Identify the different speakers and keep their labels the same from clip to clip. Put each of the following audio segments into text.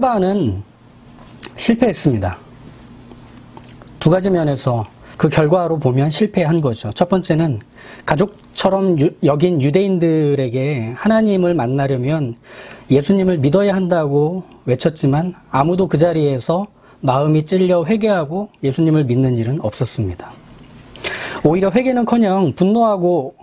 Speaker 1: 스데반은 실패했습니다. 두 가지 면에서 그 결과로 보면 실패한 거죠. 첫 번째는 가족처럼 여긴 유대인들에게 하나님을 만나려면 예수님을 믿어야 한다고 외쳤지만 아무도 그 자리에서 마음이 찔려 회개하고 예수님을 믿는 일은 없었습니다. 오히려 회개는커녕 분노하고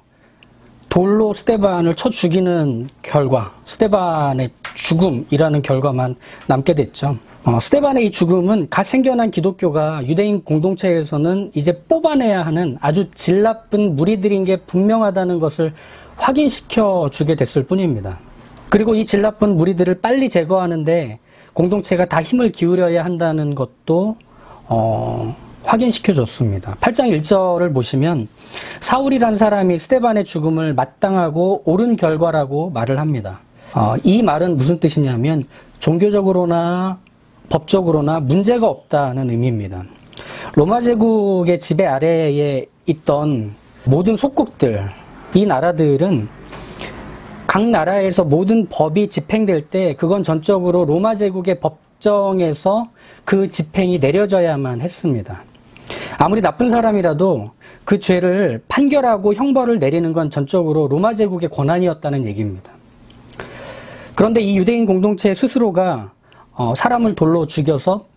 Speaker 1: 돌로 스데반을 쳐 죽이는 결과, 스데반의 죽음이라는 결과만 남게 됐죠. 스데반의 이 죽음은 갓 생겨난 기독교가 유대인 공동체에서는 이제 뽑아내야 하는 아주 질 나쁜 무리들인 게 분명하다는 것을 확인시켜 주게 됐을 뿐입니다. 그리고 이 질 나쁜 무리들을 빨리 제거하는데 공동체가 다 힘을 기울여야 한다는 것도 확인시켜 줬습니다. 8장 1절을 보시면 사울이라는 사람이 스데반의 죽음을 마땅하고 옳은 결과라고 말을 합니다. 이 말은 무슨 뜻이냐면 종교적으로나 법적으로나 문제가 없다는 의미입니다. 로마 제국의 지배 아래에 있던 모든 속국들, 이 나라들은 각 나라에서 모든 법이 집행될 때 그건 전적으로 로마 제국의 법정에서 그 집행이 내려져야만 했습니다. 아무리 나쁜 사람이라도 그 죄를 판결하고 형벌을 내리는 건 전적으로 로마 제국의 권한이었다는 얘기입니다. 그런데 이 유대인 공동체 스스로가 사람을 돌로 죽여서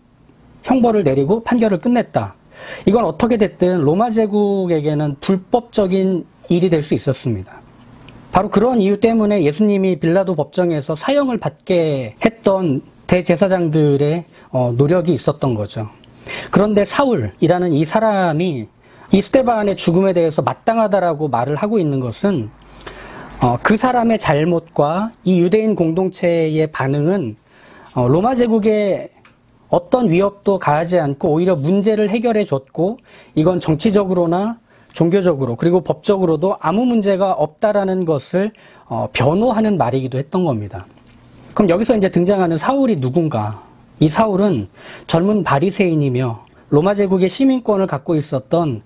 Speaker 1: 형벌을 내리고 판결을 끝냈다. 이건 어떻게 됐든 로마 제국에게는 불법적인 일이 될 수 있었습니다. 바로 그런 이유 때문에 예수님이 빌라도 법정에서 사형을 받게 했던 대제사장들의 노력이 있었던 거죠. 그런데 사울이라는 이 사람이 이 스데반의 죽음에 대해서 마땅하다라고 말을 하고 있는 것은 그 사람의 잘못과 이 유대인 공동체의 반응은 로마 제국에 어떤 위협도 가하지 않고 오히려 문제를 해결해 줬고 이건 정치적으로나 종교적으로 그리고 법적으로도 아무 문제가 없다라는 것을 변호하는 말이기도 했던 겁니다. 그럼 여기서 이제 등장하는 사울이 누군가? 이 사울은 젊은 바리새인이며 로마 제국의 시민권을 갖고 있었던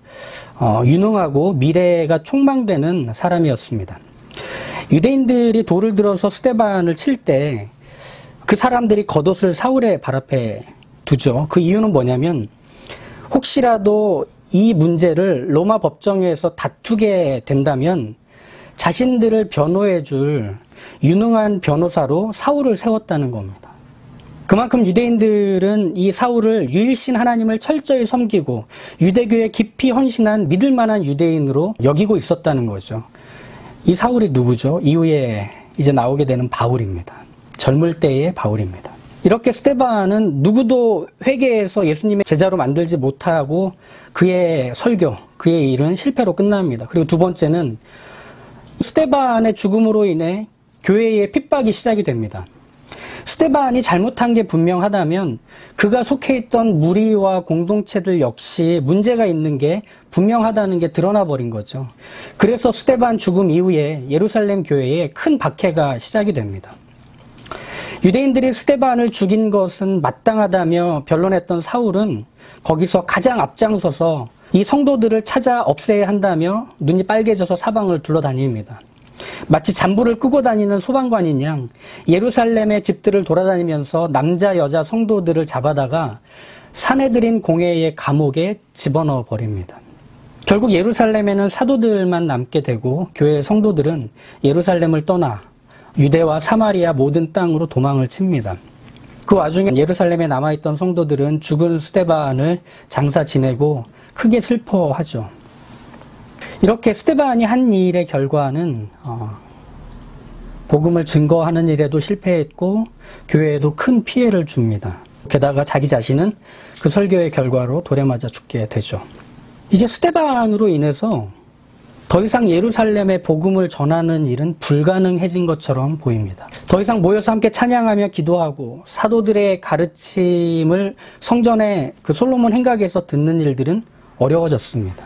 Speaker 1: 유능하고 미래가 촉망되는 사람이었습니다. 유대인들이 돌을 들어서 스데반을 칠 때 그 사람들이 겉옷을 사울의 발 앞에 두죠. 그 이유는 뭐냐면 혹시라도 이 문제를 로마 법정에서 다투게 된다면 자신들을 변호해 줄 유능한 변호사로 사울을 세웠다는 겁니다. 그만큼 유대인들은 이 사울을 유일신 하나님을 철저히 섬기고 유대교에 깊이 헌신한 믿을 만한 유대인으로 여기고 있었다는 거죠. 이 사울이 누구죠? 이후에 이제 나오게 되는 바울입니다. 젊을 때의 바울입니다. 이렇게 스데반은 누구도 회개해서 예수님의 제자로 만들지 못하고 그의 설교, 그의 일은 실패로 끝납니다. 그리고 두 번째는 스데반의 죽음으로 인해 교회의 핍박이 시작이 됩니다. 스데반이 잘못한 게 분명하다면 그가 속해 있던 무리와 공동체들 역시 문제가 있는 게 분명하다는 게 드러나 버린 거죠. 그래서 스데반 죽음 이후에 예루살렘 교회에 큰 박해가 시작이 됩니다. 유대인들이 스데반을 죽인 것은 마땅하다며 변론했던 사울은 거기서 가장 앞장서서 이 성도들을 찾아 없애야 한다며 눈이 빨개져서 사방을 둘러다닙니다. 마치 잠불을 끄고 다니는 소방관인 양 예루살렘의 집들을 돌아다니면서 남자 여자 성도들을 잡아다가 사내들인 공회의 감옥에 집어넣어 버립니다. 결국 예루살렘에는 사도들만 남게 되고 교회 성도들은 예루살렘을 떠나 유대와 사마리아 모든 땅으로 도망을 칩니다. 그 와중에 예루살렘에 남아있던 성도들은 죽은 스데반을 장사 지내고 크게 슬퍼하죠. 이렇게 스데반이 한 일의 결과는 복음을 증거하는 일에도 실패했고 교회에도 큰 피해를 줍니다. 게다가 자기 자신은 그 설교의 결과로 돌에 맞아 죽게 되죠. 이제 스데반으로 인해서 더 이상 예루살렘의 복음을 전하는 일은 불가능해진 것처럼 보입니다. 더 이상 모여서 함께 찬양하며 기도하고 사도들의 가르침을 성전의 그 솔로몬 행각에서 듣는 일들은 어려워졌습니다.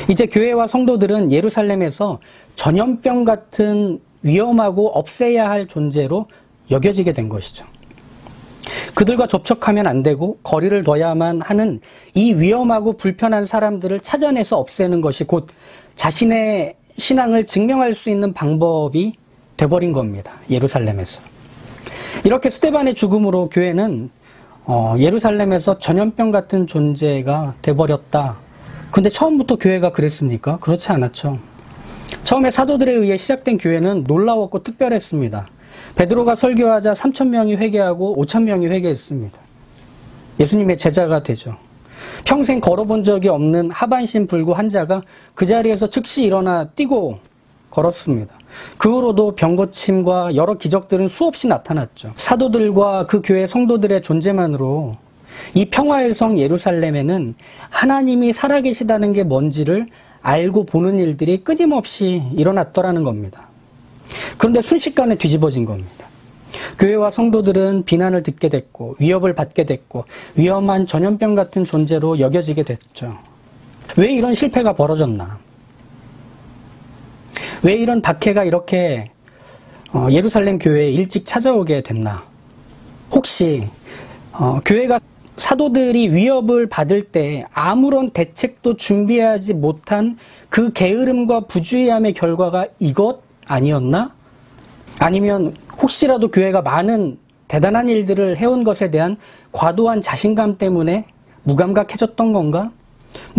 Speaker 1: 이제 교회와 성도들은 예루살렘에서 전염병 같은 위험하고 없애야 할 존재로 여겨지게 된 것이죠. 그들과 접촉하면 안 되고 거리를 둬야만 하는 이 위험하고 불편한 사람들을 찾아내서 없애는 것이 곧 자신의 신앙을 증명할 수 있는 방법이 돼버린 겁니다. 예루살렘에서. 이렇게 스데반의 죽음으로 교회는 예루살렘에서 전염병 같은 존재가 돼버렸다. 근데 처음부터 교회가 그랬습니까? 그렇지 않았죠. 처음에 사도들에 의해 시작된 교회는 놀라웠고 특별했습니다. 베드로가 설교하자 3,000명이 회개하고 5,000명이 회개했습니다. 예수님의 제자가 되죠. 평생 걸어본 적이 없는 하반신 불구 환자가 그 자리에서 즉시 일어나 뛰고 걸었습니다. 그 후로도 병고침과 여러 기적들은 수없이 나타났죠. 사도들과 그 교회 성도들의 존재만으로 이 평화의 성 예루살렘에는 하나님이 살아계시다는 게 뭔지를 알고 보는 일들이 끊임없이 일어났더라는 겁니다. 그런데 순식간에 뒤집어진 겁니다. 교회와 성도들은 비난을 듣게 됐고 위협을 받게 됐고 위험한 전염병 같은 존재로 여겨지게 됐죠. 왜 이런 실패가 벌어졌나? 왜 이런 박해가 이렇게 예루살렘 교회에 일찍 찾아오게 됐나? 혹시 교회가 사도들이 위협을 받을 때 아무런 대책도 준비하지 못한 그 게으름과 부주의함의 결과가 이것 아니었나? 아니면 혹시라도 교회가 많은 대단한 일들을 해온 것에 대한 과도한 자신감 때문에 무감각해졌던 건가?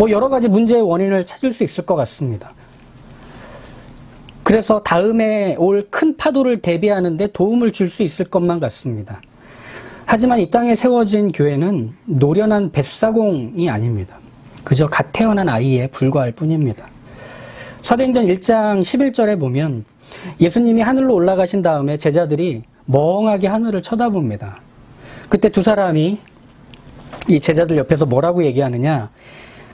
Speaker 1: 여러 가지 문제의 원인을 찾을 수 있을 것 같습니다. 그래서 다음에 올 큰 파도를 대비하는 데 도움을 줄 수 있을 것만 같습니다. 하지만 이 땅에 세워진 교회는 노련한 뱃사공이 아닙니다. 그저 갓 태어난 아이에 불과할 뿐입니다. 사도행전 1장 11절에 보면 예수님이 하늘로 올라가신 다음에 제자들이 멍하게 하늘을 쳐다봅니다. 그때 두 사람이 이 제자들 옆에서 뭐라고 얘기하느냐?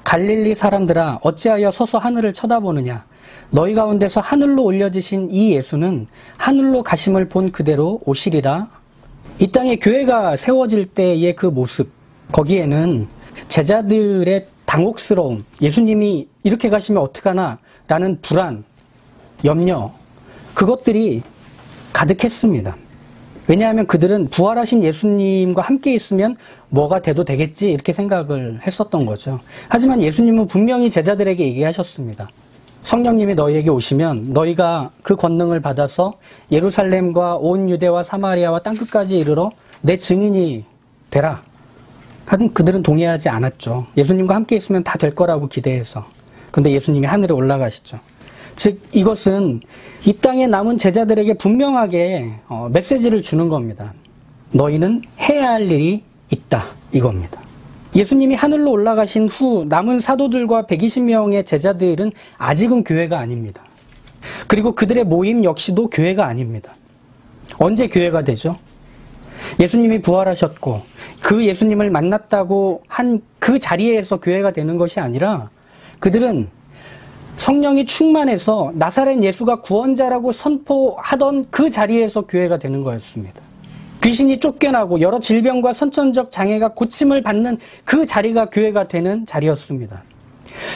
Speaker 1: 갈릴리 사람들아 어찌하여 서서 하늘을 쳐다보느냐? 너희 가운데서 하늘로 올려지신 이 예수는 하늘로 가심을 본 그대로 오시리라. 이 땅에 교회가 세워질 때의 그 모습, 거기에는 제자들의 당혹스러움, 예수님이 이렇게 가시면 어떡하나 라는 불안, 염려, 그것들이 가득했습니다. 왜냐하면 그들은 부활하신 예수님과 함께 있으면 뭐가 돼도 되겠지 이렇게 생각을 했었던 거죠. 하지만 예수님은 분명히 제자들에게 얘기하셨습니다. 성령님이 너희에게 오시면 너희가 그 권능을 받아서 예루살렘과 온 유대와 사마리아와 땅끝까지 이르러 내 증인이 되라. 하여튼 그들은 동의하지 않았죠. 예수님과 함께 있으면 다 될 거라고 기대해서. 그런데 예수님이 하늘에 올라가시죠. 즉 이것은 이 땅에 남은 제자들에게 분명하게 메시지를 주는 겁니다. 너희는 해야 할 일이 있다 이겁니다. 예수님이 하늘로 올라가신 후 남은 사도들과 120명의 제자들은 아직은 교회가 아닙니다. 그리고 그들의 모임 역시도 교회가 아닙니다. 언제 교회가 되죠? 예수님이 부활하셨고 그 예수님을 만났다고 한 그 자리에서 교회가 되는 것이 아니라 그들은 성령이 충만해서 나사렛 예수가 구원자라고 선포하던 그 자리에서 교회가 되는 거였습니다. 귀신이 쫓겨나고 여러 질병과 선천적 장애가 고침을 받는 그 자리가 교회가 되는 자리였습니다.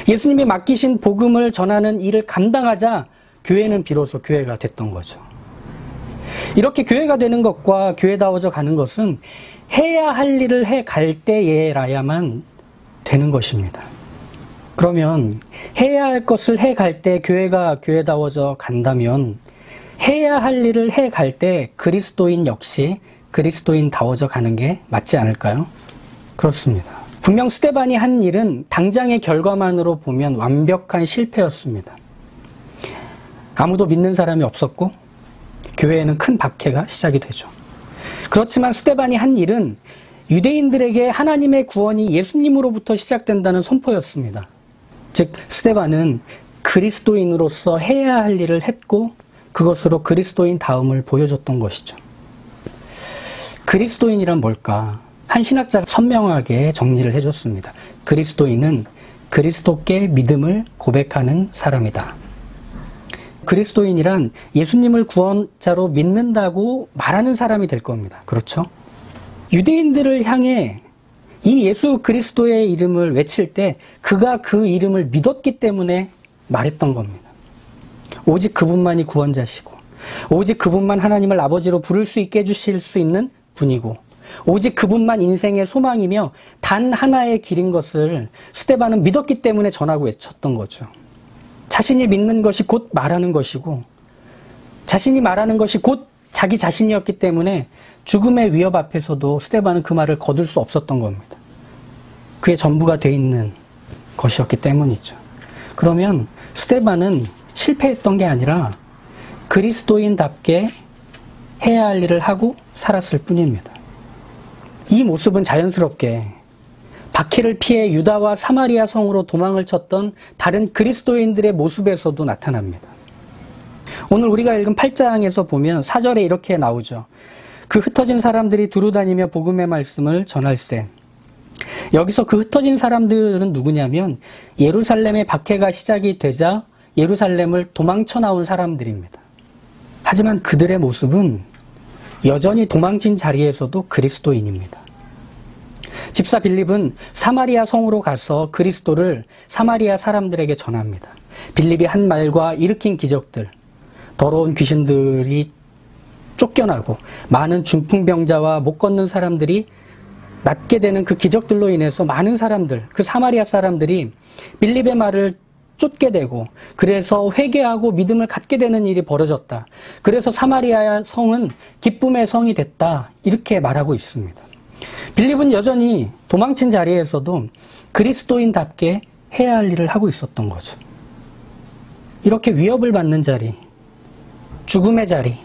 Speaker 1: 예수님이 맡기신 복음을 전하는 일을 감당하자 교회는 비로소 교회가 됐던 거죠. 이렇게 교회가 되는 것과 교회다워져 가는 것은 해야 할 일을 해갈 때에라야만 되는 것입니다. 그러면 해야 할 것을 해갈 때 교회가 교회다워져 간다면 해야 할 일을 해갈 때 그리스도인 역시 그리스도인다워져 가는 게 맞지 않을까요? 그렇습니다. 분명 스데반이 한 일은 당장의 결과만으로 보면 완벽한 실패였습니다. 아무도 믿는 사람이 없었고 교회에는 큰 박해가 시작이 되죠. 그렇지만 스데반이 한 일은 유대인들에게 하나님의 구원이 예수님으로부터 시작된다는 선포였습니다. 즉 스데반은 그리스도인으로서 해야 할 일을 했고 그것으로 그리스도인 다움을 보여줬던 것이죠. 그리스도인이란 뭘까? 한 신학자가 선명하게 정리를 해줬습니다. 그리스도인은 그리스도께 믿음을 고백하는 사람이다. 그리스도인이란 예수님을 구원자로 믿는다고 말하는 사람이 될 겁니다. 그렇죠? 유대인들을 향해 이 예수 그리스도의 이름을 외칠 때 그가 그 이름을 믿었기 때문에 말했던 겁니다. 오직 그분만이 구원자시고 오직 그분만 하나님을 아버지로 부를 수 있게 해주실 수 있는 분이고 오직 그분만 인생의 소망이며 단 하나의 길인 것을 스데반은 믿었기 때문에 전하고 외쳤던 거죠. 자신이 믿는 것이 곧 말하는 것이고 자신이 말하는 것이 곧 자기 자신이었기 때문에 죽음의 위협 앞에서도 스데반은 그 말을 거둘 수 없었던 겁니다. 그의 전부가 돼 있는 것이었기 때문이죠. 그러면 스데반은 실패했던 게 아니라 그리스도인답게 해야 할 일을 하고 살았을 뿐입니다. 이 모습은 자연스럽게 박해를 피해 유다와 사마리아 성으로 도망을 쳤던 다른 그리스도인들의 모습에서도 나타납니다. 오늘 우리가 읽은 8장에서 보면 4절에 이렇게 나오죠. 그 흩어진 사람들이 두루다니며 복음의 말씀을 전할세. 여기서 그 흩어진 사람들은 누구냐면 예루살렘의 박해가 시작이 되자 예루살렘을 도망쳐 나온 사람들입니다. 하지만 그들의 모습은 여전히 도망친 자리에서도 그리스도인입니다. 집사 빌립은 사마리아 성으로 가서 그리스도를 사마리아 사람들에게 전합니다. 빌립이 한 말과 일으킨 기적들, 더러운 귀신들이 쫓겨나고 많은 중풍병자와 못 걷는 사람들이 낫게 되는 그 기적들로 인해서 많은 사람들, 그 사마리아 사람들이 빌립의 말을 쫓게 되고 그래서 회개하고 믿음을 갖게 되는 일이 벌어졌다. 그래서 사마리아 성은 기쁨의 성이 됐다. 이렇게 말하고 있습니다. 빌립은 여전히 도망친 자리에서도 그리스도인답게 해야 할 일을 하고 있었던 거죠. 이렇게 위협을 받는 자리, 죽음의 자리,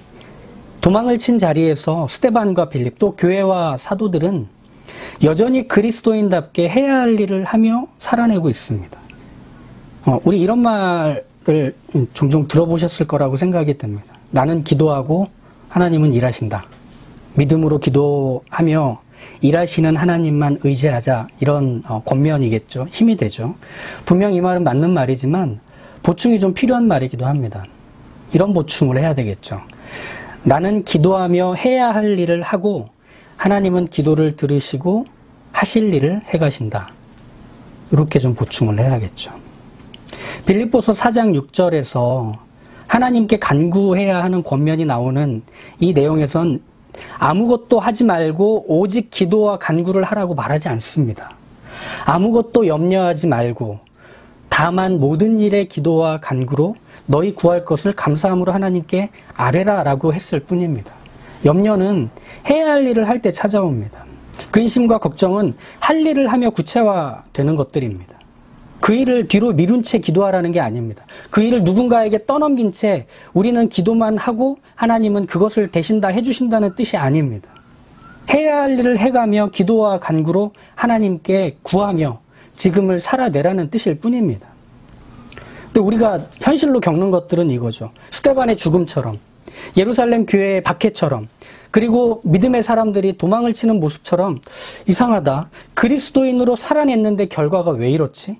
Speaker 1: 도망을 친 자리에서 스데반과 빌립 또 교회와 사도들은 여전히 그리스도인답게 해야 할 일을 하며 살아내고 있습니다. 우리 이런 말을 종종 들어보셨을 거라고 생각이 듭니다. 나는 기도하고 하나님은 일하신다. 믿음으로 기도하며 일하시는 하나님만 의지하자. 이런 권면이겠죠. 힘이 되죠. 분명 이 말은 맞는 말이지만 보충이 좀 필요한 말이기도 합니다. 이런 보충을 해야 되겠죠. 나는 기도하며 해야 할 일을 하고 하나님은 기도를 들으시고 하실 일을 해가신다. 이렇게 좀 보충을 해야겠죠. 빌립보서 4장 6절에서 하나님께 간구해야 하는 권면이 나오는 이 내용에선 아무것도 하지 말고 오직 기도와 간구를 하라고 말하지 않습니다. 아무것도 염려하지 말고 다만 모든 일에 기도와 간구로 너희 구할 것을 감사함으로 하나님께 아뢰라 라고 했을 뿐입니다. 염려는 해야 할 일을 할 때 찾아옵니다. 근심과 걱정은 할 일을 하며 구체화되는 것들입니다. 그 일을 뒤로 미룬 채 기도하라는 게 아닙니다. 그 일을 누군가에게 떠넘긴 채 우리는 기도만 하고 하나님은 그것을 대신 다 해주신다는 뜻이 아닙니다. 해야 할 일을 해가며 기도와 간구로 하나님께 구하며 지금을 살아내라는 뜻일 뿐입니다. 근데 우리가 현실로 겪는 것들은 이거죠. 스데반의 죽음처럼, 예루살렘 교회의 박해처럼, 그리고 믿음의 사람들이 도망을 치는 모습처럼 이상하다. 그리스도인으로 살아냈는데 결과가 왜 이렇지?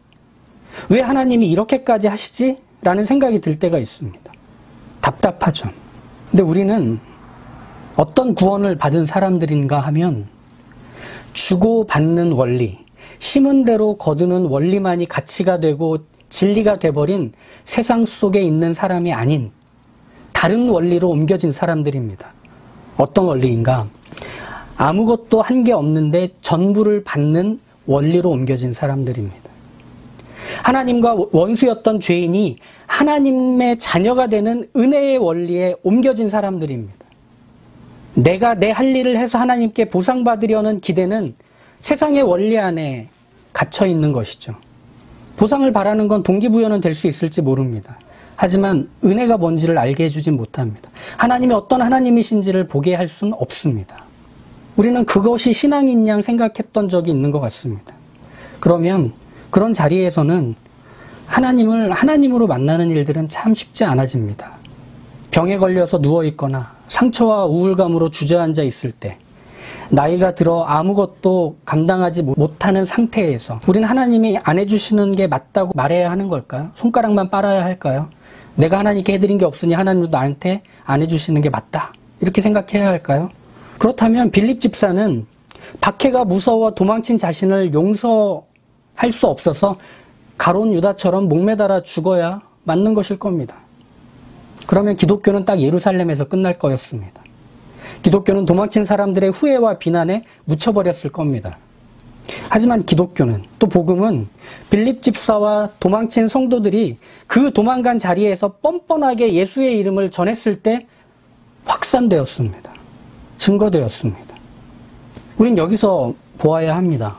Speaker 1: 왜 하나님이 이렇게까지 하시지? 라는 생각이 들 때가 있습니다. 답답하죠. 근데 우리는 어떤 구원을 받은 사람들인가 하면 주고받는 원리, 심은 대로 거두는 원리만이 가치가 되고 진리가 돼버린 세상 속에 있는 사람이 아닌 다른 원리로 옮겨진 사람들입니다. 어떤 원리인가? 아무것도 한 게 없는데 전부를 받는 원리로 옮겨진 사람들입니다. 하나님과 원수였던 죄인이 하나님의 자녀가 되는 은혜의 원리에 옮겨진 사람들입니다. 내가 내 할 일을 해서 하나님께 보상받으려는 기대는 세상의 원리 안에 갇혀 있는 것이죠. 보상을 바라는 건 동기부여는 될 수 있을지 모릅니다. 하지만 은혜가 뭔지를 알게 해주진 못합니다. 하나님이 어떤 하나님이신지를 보게 할 수는 없습니다. 우리는 그것이 신앙인 양 생각했던 적이 있는 것 같습니다. 그러면 그런 자리에서는 하나님을 하나님으로 만나는 일들은 참 쉽지 않아집니다. 병에 걸려서 누워있거나 상처와 우울감으로 주저앉아 있을 때, 나이가 들어 아무것도 감당하지 못하는 상태에서 우리는 하나님이 안 해주시는 게 맞다고 말해야 하는 걸까요? 손가락만 빨아야 할까요? 내가 하나님께 해드린 게 없으니 하나님도 나한테 안 해주시는 게 맞다. 이렇게 생각해야 할까요? 그렇다면 빌립 집사는 박해가 무서워 도망친 자신을 용서할 수 없어서 가론 유다처럼 목매달아 죽어야 맞는 것일 겁니다. 그러면 기독교는 딱 예루살렘에서 끝날 거였습니다. 기독교는 도망친 사람들의 후회와 비난에 묻혀버렸을 겁니다. 하지만 기독교는, 또 복음은 빌립 집사와 도망친 성도들이 그 도망간 자리에서 뻔뻔하게 예수의 이름을 전했을 때 확산되었습니다. 증거되었습니다. 우린 여기서 보아야 합니다.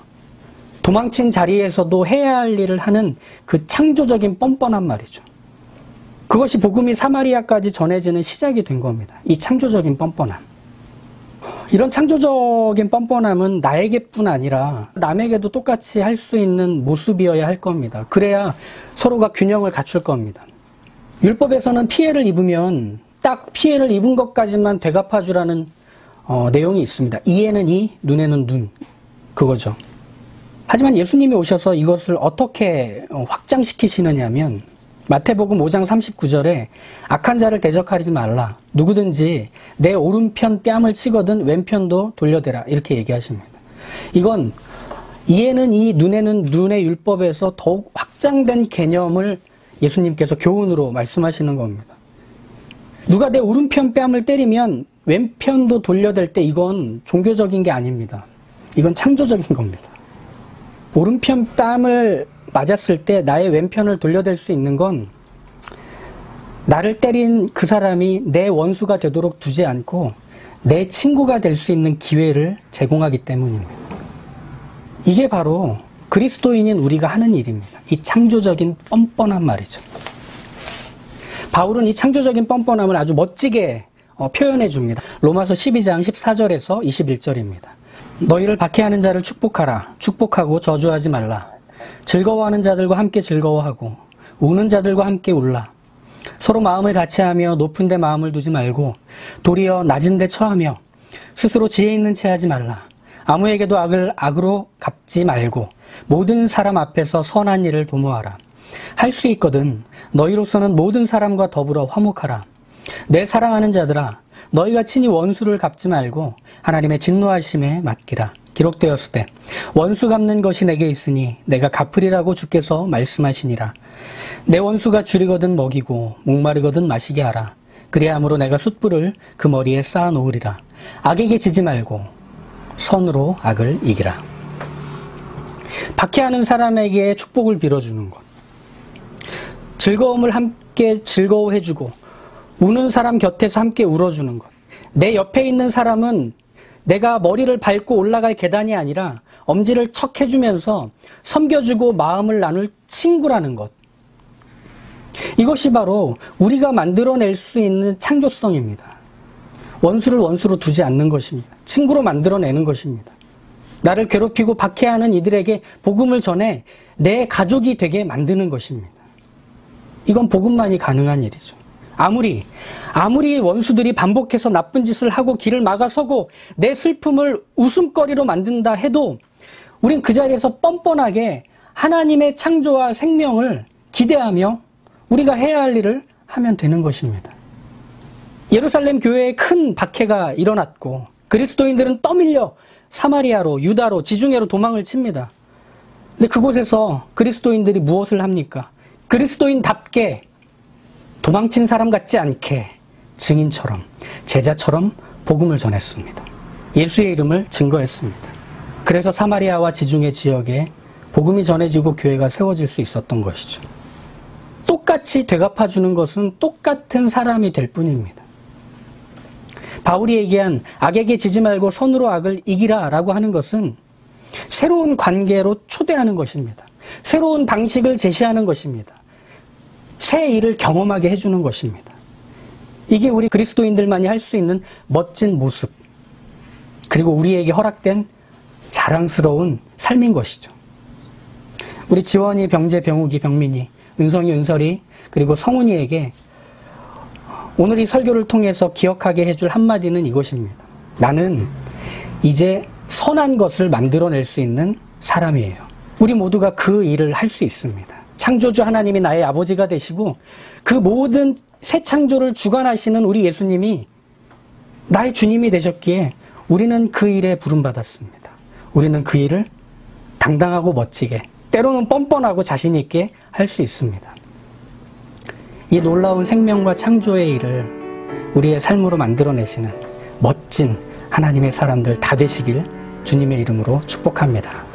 Speaker 1: 도망친 자리에서도 해야 할 일을 하는 그 창조적인 뻔뻔한 말이죠. 그것이 복음이 사마리아까지 전해지는 시작이 된 겁니다. 이 창조적인 뻔뻔함. 이런 창조적인 뻔뻔함은 나에게뿐 아니라 남에게도 똑같이 할 수 있는 모습이어야 할 겁니다. 그래야 서로가 균형을 갖출 겁니다. 율법에서는 피해를 입으면 딱 피해를 입은 것까지만 되갚아주라는 내용이 있습니다. 이에는 이, 눈에는 눈. 그거죠. 하지만 예수님이 오셔서 이것을 어떻게 확장시키시느냐면 마태복음 5장 39절에 악한 자를 대적하지 말라. 누구든지 내 오른편 뺨을 치거든 왼편도 돌려대라. 이렇게 얘기하십니다. 이건 이에는 이, 눈에는 눈의 율법에서 더욱 확장된 개념을 예수님께서 교훈으로 말씀하시는 겁니다. 누가 내 오른편 뺨을 때리면 왼편도 돌려댈 때 이건 종교적인 게 아닙니다. 이건 창조적인 겁니다. 오른편 뺨을 맞았을 때 나의 왼편을 돌려댈 수 있는 건 나를 때린 그 사람이 내 원수가 되도록 두지 않고 내 친구가 될 수 있는 기회를 제공하기 때문입니다. 이게 바로 그리스도인인 우리가 하는 일입니다. 이 창조적인 뻔뻔한 말이죠. 바울은 이 창조적인 뻔뻔함을 아주 멋지게 표현해 줍니다. 로마서 12장 14절에서 21절입니다. 너희를 박해하는 자를 축복하라. 축복하고 저주하지 말라. 즐거워하는 자들과 함께 즐거워하고 우는 자들과 함께 울라. 서로 마음을 같이하며 높은 데 마음을 두지 말고 도리어 낮은 데 처하며 스스로 지혜 있는 채 하지 말라. 아무에게도 악을 악으로 갚지 말고 모든 사람 앞에서 선한 일을 도모하라. 할 수 있거든 너희로서는 모든 사람과 더불어 화목하라. 내 사랑하는 자들아 너희가 친히 원수를 갚지 말고 하나님의 진노하심에 맡기라. 기록되었을 때 원수 갚는 것이 내게 있으니 내가 갚으리라고 주께서 말씀하시니라. 내 원수가 줄이거든 먹이고 목마르거든 마시게 하라. 그리함으로 내가 숯불을 그 머리에 쌓아 놓으리라. 악에게 지지 말고 선으로 악을 이기라. 박해하는 사람에게 축복을 빌어주는 것, 즐거움을 함께 즐거워해주고 우는 사람 곁에서 함께 울어주는 것, 내 옆에 있는 사람은 내가 머리를 밟고 올라갈 계단이 아니라 엄지를 척 해주면서 섬겨주고 마음을 나눌 친구라는 것, 이것이 바로 우리가 만들어낼 수 있는 창조성입니다. 원수를 원수로 두지 않는 것입니다. 친구로 만들어내는 것입니다. 나를 괴롭히고 박해하는 이들에게 복음을 전해 내 가족이 되게 만드는 것입니다. 이건 복음만이 가능한 일이죠. 아무리 원수들이 반복해서 나쁜 짓을 하고 길을 막아서고 내 슬픔을 웃음거리로 만든다 해도 우린 그 자리에서 뻔뻔하게 하나님의 창조와 생명을 기대하며 우리가 해야 할 일을 하면 되는 것입니다. 예루살렘 교회에 큰 박해가 일어났고 그리스도인들은 떠밀려 사마리아로, 유다로, 지중해로 도망을 칩니다. 근데 그곳에서 그리스도인들이 무엇을 합니까? 그리스도인답게 도망친 사람 같지 않게 증인처럼, 제자처럼 복음을 전했습니다. 예수의 이름을 증거했습니다. 그래서 사마리아와 지중해 지역에 복음이 전해지고 교회가 세워질 수 있었던 것이죠. 똑같이 되갚아주는 것은 똑같은 사람이 될 뿐입니다. 바울이 얘기한 악에게 지지 말고 선으로 악을 이기라 라고 하는 것은 새로운 관계로 초대하는 것입니다. 새로운 방식을 제시하는 것입니다. 새 일을 경험하게 해주는 것입니다. 이게 우리 그리스도인들만이 할 수 있는 멋진 모습, 그리고 우리에게 허락된 자랑스러운 삶인 것이죠. 우리 지원이, 병재, 병욱이, 병민이, 은성이, 은설이, 그리고 성훈이에게 오늘 이 설교를 통해서 기억하게 해줄 한마디는 이것입니다. 나는 이제 선한 것을 만들어낼 수 있는 사람이에요. 우리 모두가 그 일을 할 수 있습니다. 창조주 하나님이 나의 아버지가 되시고 그 모든 새 창조를 주관하시는 우리 예수님이 나의 주님이 되셨기에 우리는 그 일에 부름받았습니다. 우리는 그 일을 당당하고 멋지게, 때로는 뻔뻔하고 자신 있게 할 수 있습니다. 이 놀라운 생명과 창조의 일을 우리의 삶으로 만들어내시는 멋진 하나님의 사람들 다 되시길 주님의 이름으로 축복합니다.